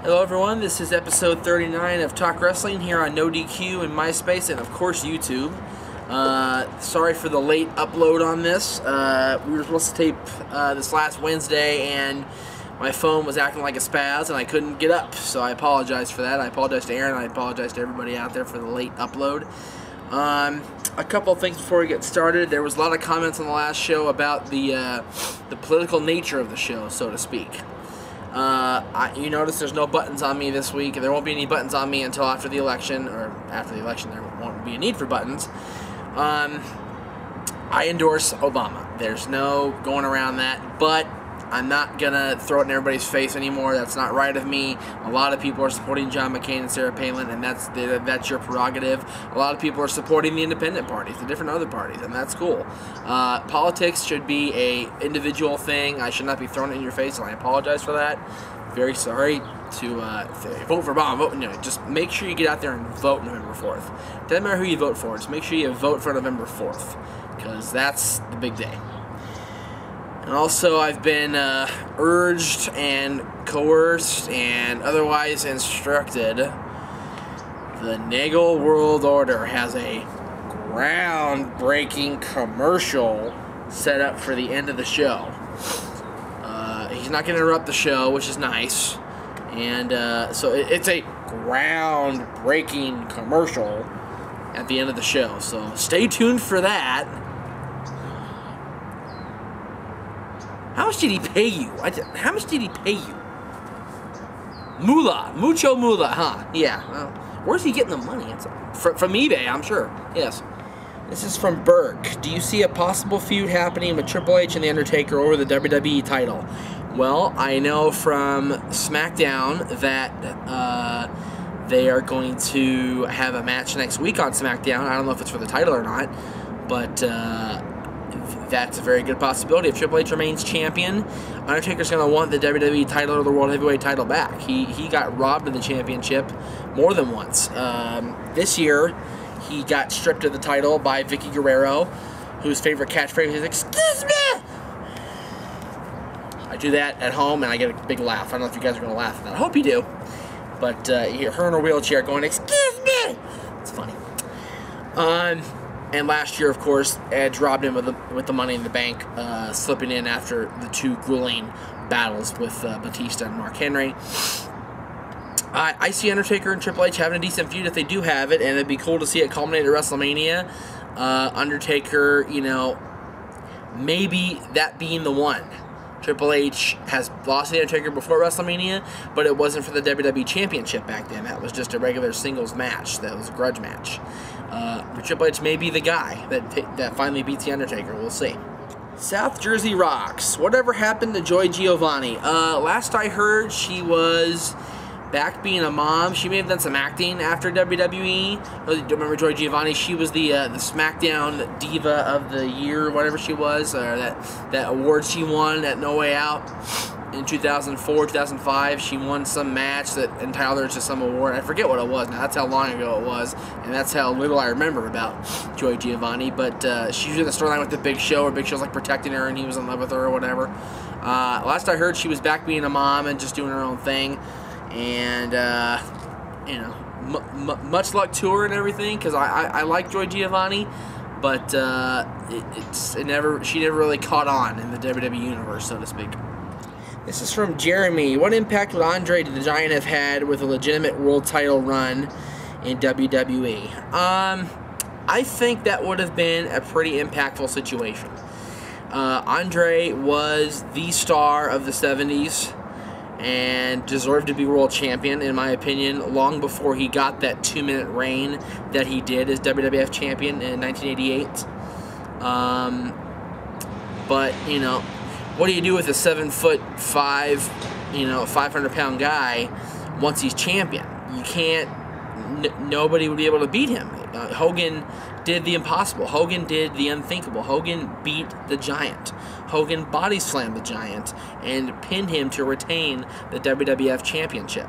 Hello everyone, this is episode 39 of Talk Wrestling here on No DQ and MySpace and of course YouTube. Sorry for the late upload on this. We were supposed to tape this last Wednesday and my phone was acting like a spaz and I couldn't get up, so I apologize for that. I apologize to Aaron, I apologize to everybody out there for the late upload. A couple of things before we get started. There was a lot of comments on the last show about the political nature of the show, so to speak. You notice there's no buttons on me this week. There won't be any buttons on me until after the election, or after the election there won't be a need for buttons. I endorse Obama. There's no going around that, but I'm not gonna throw it in everybody's face anymore. That's not right of me. A lot of people are supporting John McCain and Sarah Palin, and that's your prerogative. A lot of people are supporting the independent parties, the different other parties, and that's cool. Politics should be a individual thing. I should not be thrown it in your face, and I apologize for that. Very sorry to vote for Obama. Vote, just make sure you get out there and vote November 4th. Doesn't matter who you vote for. Just make sure you vote for November 4th, because that's the big day. And also, I've been urged and coerced and otherwise instructed. The Nagel World Order has a groundbreaking commercial set up for the end of the show. He's not going to interrupt the show, which is nice. And so it's a groundbreaking commercial at the end of the show. So stay tuned for that. How much did he pay you? How much did he pay you? Moolah. Mucho moolah, huh? Yeah. Well, where's he getting the money? It's from eBay, I'm sure. Yes. This is from Burke. Do you see a possible feud happening with Triple H and The Undertaker over the WWE title? Well, I know from SmackDown that they are going to have a match next week on SmackDown. I don't know if it's for the title or not, but that's a very good possibility. If Triple H remains champion, Undertaker's going to want the WWE title or the World Heavyweight title back. He got robbed of the championship more than once. This year, he got stripped of the title by Eddie Guerrero, whose favorite catchphrase is, "Excuse me!" I do that at home, and I get a big laugh. I don't know if you guys are going to laugh at that. I hope you do. But you hear her in her wheelchair going, "Excuse me!" It's funny. And last year, of course, Edge robbed him with the Money in the Bank, slipping in after the two grueling battles with Batista and Mark Henry. I see Undertaker and Triple H having a decent feud if they do have it, and it'd be cool to see it culminate at WrestleMania. Undertaker, maybe that being the one. Triple H has lost the Undertaker before WrestleMania, but it wasn't for the WWE Championship back then. That was just a regular singles match. That was a grudge match. But Triple H may be the guy that finally beats the Undertaker. We'll see. South Jersey Rocks. Whatever happened to Joy Giovanni? Last I heard, she was back being a mom. She may have done some acting after WWE. Remember Joy Giovanni? She was the SmackDown Diva of the Year, whatever she was, or that award she won at No Way Out in 2004, 2005. She won some match that entitled her to some award. I forget what it was now. That's how long ago it was, and that's how little I remember about Joy Giovanni. But she was in the storyline with the Big Show, or Big Show's like protecting her, and he was in love with her or whatever. Last I heard, she was back being a mom and just doing her own thing. And, much luck to her and everything, because I like Joy Giovanni, but she never really caught on in the WWE universe, so to speak. This is from Jeremy. What impact would Andre the Giant have had with a legitimate world title run in WWE? I think that would have been a pretty impactful situation. Andre was the star of the 70s. And deserved to be world champion, in my opinion, long before he got that 2-minute reign that he did as WWF champion in 1988. But, what do you do with a 7'5", 500-pound guy once he's champion? You can't, nobody would be able to beat him. Hogan did the impossible. Hogan did the unthinkable. Hogan beat the Giant. Hogan body slammed the Giant and pinned him to retain the WWF Championship.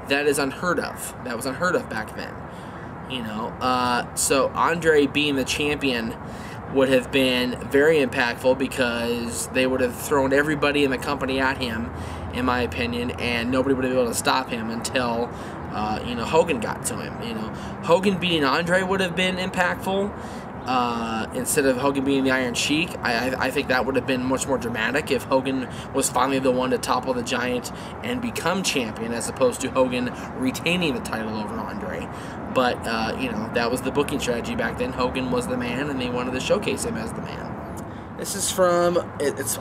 That is unheard of. That was unheard of back then. So Andre being the champion would have been very impactful because they would have thrown everybody in the company at him, in my opinion, and nobody would have been able to stop him until Hogan got to him. Hogan beating Andre would have been impactful. Instead of Hogan being the Iron Sheik, I think that would have been much more dramatic if Hogan was finally the one to topple the Giant and become champion, as opposed to Hogan retaining the title over Andre. But, that was the booking strategy back then. Hogan was the man, and they wanted to showcase him as the man. This is from,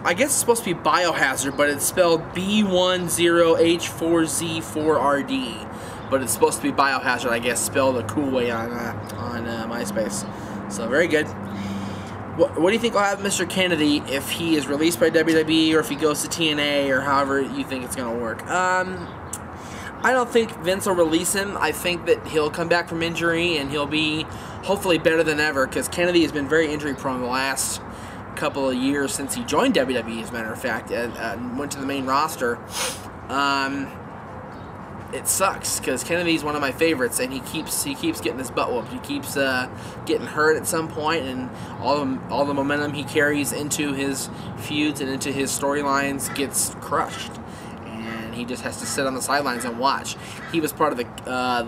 I guess it's supposed to be Biohazard, but it's spelled B10H4Z4RD. But it's supposed to be Biohazard, I guess, spelled a cool way on MySpace. So, very good. What do you think will happen, Mr. Kennedy, if he is released by WWE or if he goes to TNA or however you think it's going to work? I don't think Vince will release him. I think that he'll come back from injury and he'll be hopefully better than ever, because Kennedy has been very injury prone the last couple of years since he joined WWE, as a matter of fact, and went to the main roster. It sucks, because Kennedy's one of my favorites, and he keeps getting his butt whooped. He keeps getting hurt at some point, and all the momentum he carries into his feuds and into his storylines gets crushed, and he just has to sit on the sidelines and watch. He was part of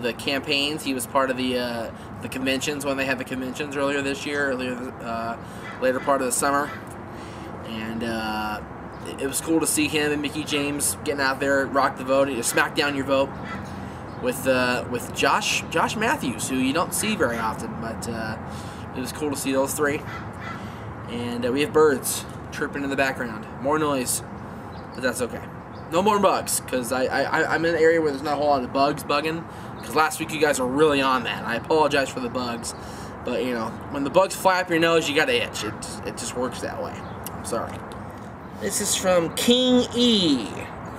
the campaigns. He was part of the conventions when they had the conventions earlier this year, later part of the summer, and it was cool to see him and Mickie James getting out there, rock the vote, and smack down your vote with Josh Matthews, who you don't see very often, but it was cool to see those three. And we have birds chirping in the background, more noise, but that's okay. No more bugs, because I'm in an area where there's not a whole lot of bugs bugging, because last week you guys were really on that. I apologize for the bugs, but when the bugs fly up your nose, you gotta itch. It just works that way. I'm sorry. This is from King E.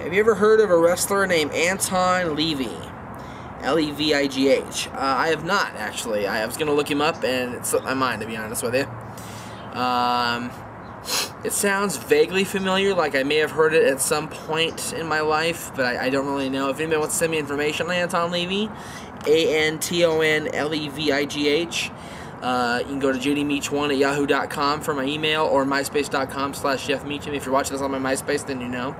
Have you ever heard of a wrestler named Anton Levy? Levigh. I have not, actually. I was going to look him up, and it slipped my mind, to be honest with you. It sounds vaguely familiar, like I may have heard it at some point in my life, but I don't really know. If anybody wants to send me information on Anton Levy, ANTONLEVIGH, you can go to jdmeach1@yahoo.com for my email, or myspace.com/JeffMeacham. If you're watching this on my MySpace, then you know.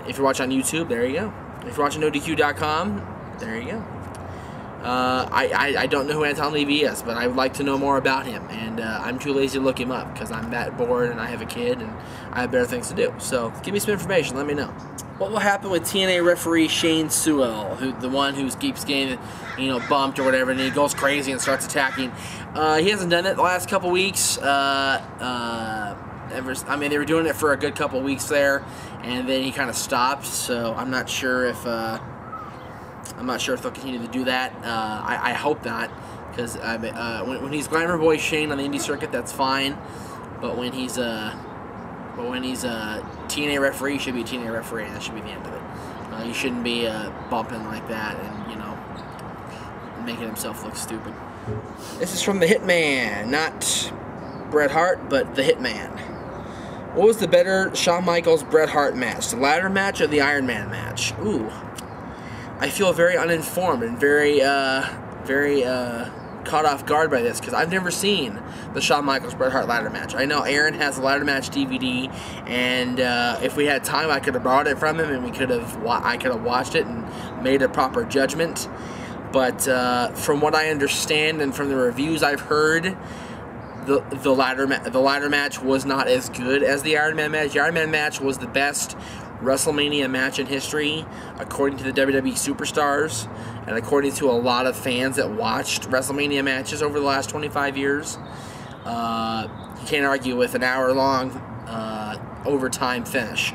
If you're watching on YouTube, there you go. If you're watching NoDQ.com, there you go. I don't know who Anton Levy is, but I would like to know more about him, and I'm too lazy to look him up because I'm that bored and I have a kid and I have better things to do. So give me some information, let me know. What will happen with TNA referee Shane Sewell, the one who keeps getting, bumped or whatever, and he goes crazy and starts attacking? He hasn't done it the last couple weeks. They were doing it for a good couple weeks there, and then he kind of stopped. So I'm not sure if they'll continue to do that. I hope not, because when he's Glamour Boy Shane on the indie circuit, that's fine. But when he's TNA referee, he should be a TNA referee, and that should be the end of it. He shouldn't be bumping like that and making himself look stupid. This is from the Hitman, not Bret Hart, but the Hitman. What was the better Shawn Michaels Bret Hart match, the ladder match or the Iron Man match? Ooh, I feel very uninformed and very caught off guard by this, because I've never seen the Shawn Michaels Bret Hart ladder match. I know Aaron has a ladder match DVD, and if we had time, I could have borrowed it from him, and I could have watched it and made a proper judgment. But from what I understand and from the reviews I've heard, the ladder match was not as good as the Iron Man match. The Iron Man match was the best WrestleMania match in history, according to the WWE Superstars, and according to a lot of fans that watched WrestleMania matches over the last 25 years. You can't argue with an hour-long overtime finish.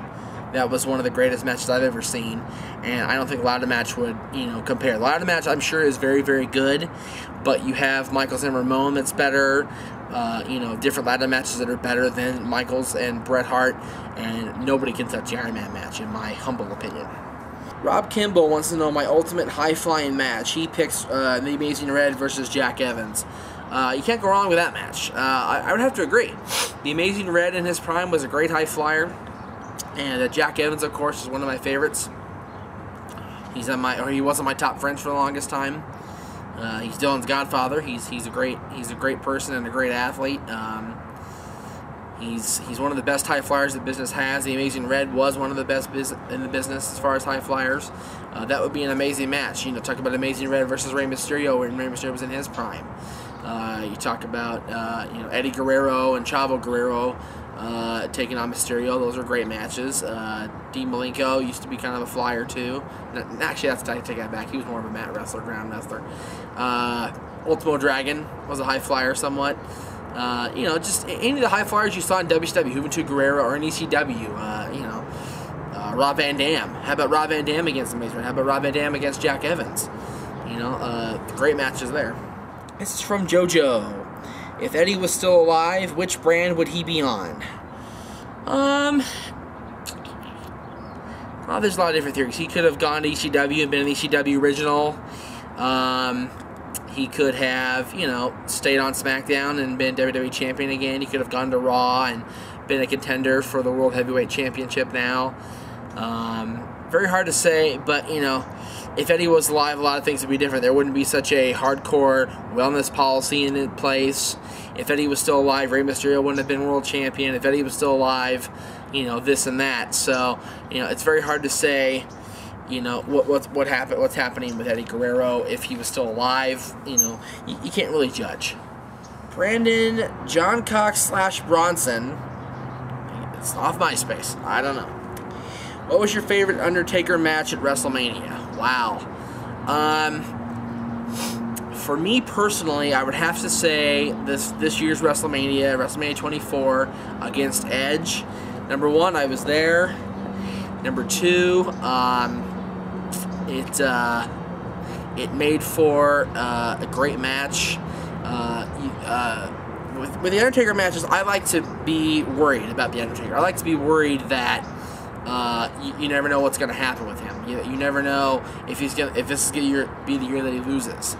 That was one of the greatest matches I've ever seen, and I don't think a ladder match would, compare. The ladder match, I'm sure, is very, very good, but you have Michaels and Ramon that's better, different ladder matches that are better than Michaels and Bret Hart, and nobody can touch the Iron Man match, in my humble opinion. Rob Kimball wants to know my ultimate high-flying match. He picks The Amazing Red versus Jack Evans. You can't go wrong with that match. I would have to agree. The Amazing Red in his prime was a great high flyer, and Jack Evans, of course, is one of my favorites. He was on my top friends for the longest time. He's Dylan's godfather. He's a great person and a great athlete. He's one of the best high flyers the business has. The Amazing Red was one of the best in the business as far as high flyers. That would be an amazing match. You know, talk about Amazing Red versus Rey Mysterio when Rey Mysterio was in his prime. You talk about you know, Eddie Guerrero and Chavo Guerrero taking on Mysterio. Those are great matches. Dean Malenko used to be kind of a flyer too. Actually, that's I take that back. He was more of a mat wrestler, ground wrestler. Ultimo Dragon was a high flyer somewhat. You know, just any of the high flyers you saw in WCW, Juventud Guerrero, or in ECW. You know, Rob Van Dam. How about Rob Van Dam against Amazing Red? How about Rob Van Dam against Jack Evans? You know, great matches there. This is from JoJo. If Eddie was still alive, which brand would he be on? Well, there's a lot of different theories. He could have gone to ECW and been an ECW original. He could have, you know, stayed on SmackDown and been WWE Champion again. He could have gone to Raw and been a contender for the World Heavyweight Championship now. Very hard to say, but, you know, if Eddie was alive, a lot of things would be different. There wouldn't be such a hardcore wellness policy in place. If Eddie was still alive, Rey Mysterio wouldn't have been world champion. If Eddie was still alive, you know, this and that. So, you know, it's very hard to say, you know, what's happening with Eddie Guerrero if he was still alive. You know, you can't really judge. Brandon John Cox / Bronson. It's off MySpace. I don't know. What was your favorite Undertaker match at WrestleMania? Wow. For me personally, I would have to say this year's WrestleMania 24 against Edge. Number one, I was there. Number two, it made for a great match. With the Undertaker matches, I like to be worried about the Undertaker. I like to be worried that you never know what's going to happen with him. You never know if this is going to be the year that he loses.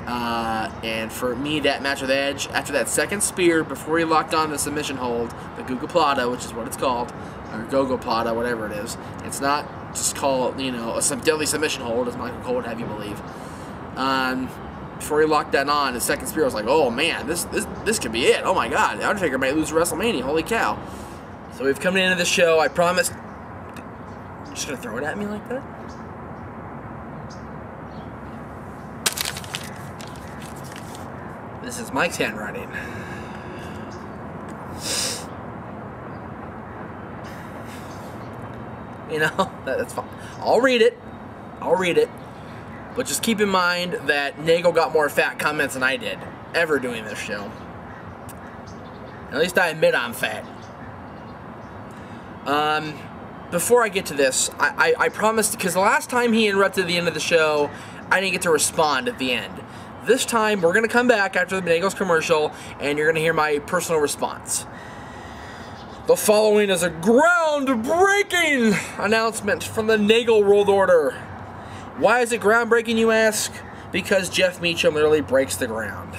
And for me, that match with Edge, after that second spear, before he locked on the submission hold, the Gogoplata, which is what it's called, or Gogoplata, whatever it is. It's not just called, you know, a deadly submission hold, as Michael Cole would have you believe. Before he locked that on, his second spear, I was like, oh man, this could be it. Oh my God, the Undertaker might lose WrestleMania. Holy cow! So we've come into the show. I promised. You're just gonna throw it at me like that? This is Mike's handwriting. You know, that's fine. I'll read it. But just keep in mind that Nagel got more fat comments than I did ever doing this show. At least I admit I'm fat. Before I get to this, I promised, because the last time he interrupted the end of the show, I didn't get to respond at the end. This time, we're going to come back after the Nagel's commercial, and you're going to hear my personal response. The following is a groundbreaking announcement from the Nagel World Order. Why is it groundbreaking, you ask? Because Jeff Meacham literally breaks the ground.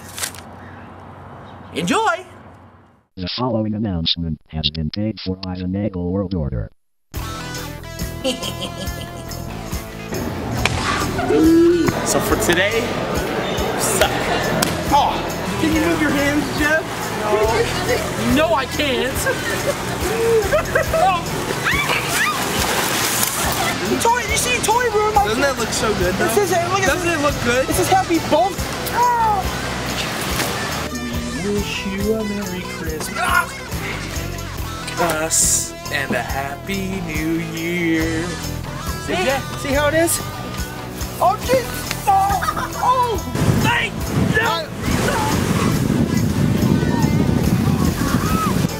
Enjoy! The following announcement has been paid for by the Nagel World Order. So for today, suck. Oh, can you move your hands, Jeff? No, I can't. You see toy room? Doesn't that look so good, though? Doesn't it look good? This is Happy Bolt. We wish you a Merry Christmas and a Happy New Year. See how it is? Oh, jeez. Oh, thank you.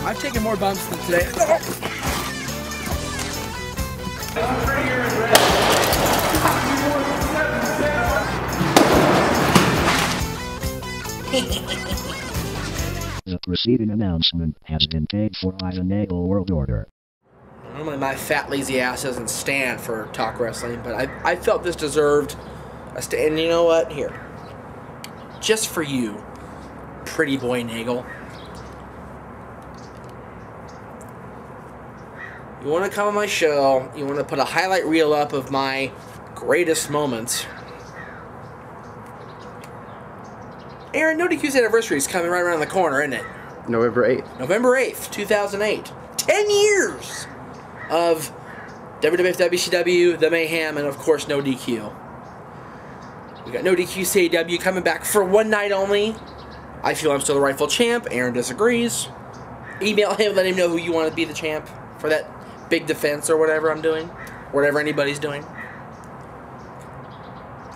I've taken more bumps than today. The preceding announcement has been paid for by the Nagel World Order. Normally my fat lazy ass doesn't stand for talk wrestling, but I felt this deserved a stand. And you know what? Here. Just for you, pretty boy Nagel. You want to come on my show, you want to put a highlight reel up of my greatest moments. Aaron, No DQ's anniversary is coming right around the corner, isn't it? November 8th. November 8th, 2008. 10 years of WWF, WCW, The Mayhem, and of course, No DQ. We got No DQ CAW coming back for one night only. I feel I'm still the rightful champ. Aaron disagrees. Email him, let him know who you want to be the champ for that big defense or whatever I'm doing. Whatever anybody's doing.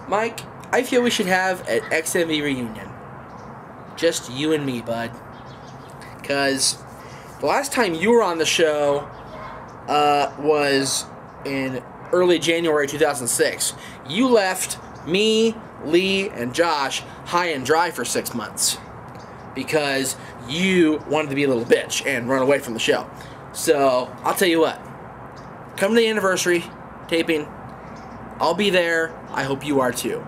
Mike, I feel we should have an XMV reunion. Just you and me, bud. Because the last time you were on the show was in early January 2006. You left me, Lee, and Josh high and dry for 6 months. Because you wanted to be a little bitch and run away from the show. So, I'll tell you what. Come to the anniversary taping. I'll be there. I hope you are too.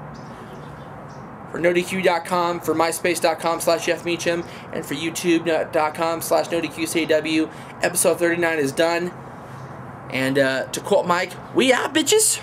For NoDQ.com, for MySpace.com/Jeff Meacham, and for YouTube.com/NoDQCAW, episode 39 is done. And to quote Mike, we out, bitches!